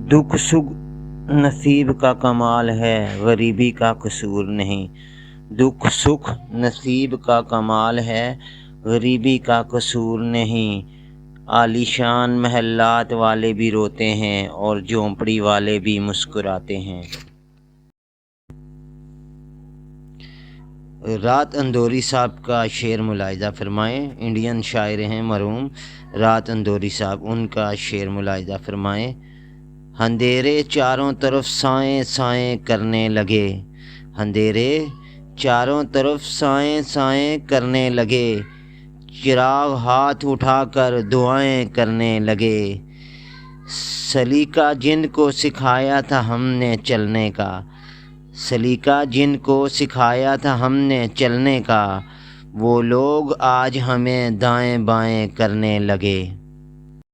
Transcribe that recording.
दुख सुख नसीब का कमाल है, गरीबी का कसूर नहीं। दुख सुख नसीब का कमाल है, गरीबी का कसूर नहीं। आलीशान महलात वाले भी रोते हैं और झोंपड़ी वाले भी मुस्कुराते हैं। रात अंदौरी साहब का शेर मुलाहिजा फरमाएं। इंडियन शायर हैं मरहूम रात अंदौरी साहब, उनका शेर मुलाहिजा फरमाएं। अंधेरे चारों तरफ साएं साएं करने लगे, अंधेरे चारों तरफ साएं साएं करने लगे। चिराग हाथ उठाकर दुआएं करने लगे। सलीका जिनको सिखाया था हमने चलने का, सलीका जिनको सिखाया था हमने चलने का, वो लोग आज हमें दाएं बाएं करने लगे।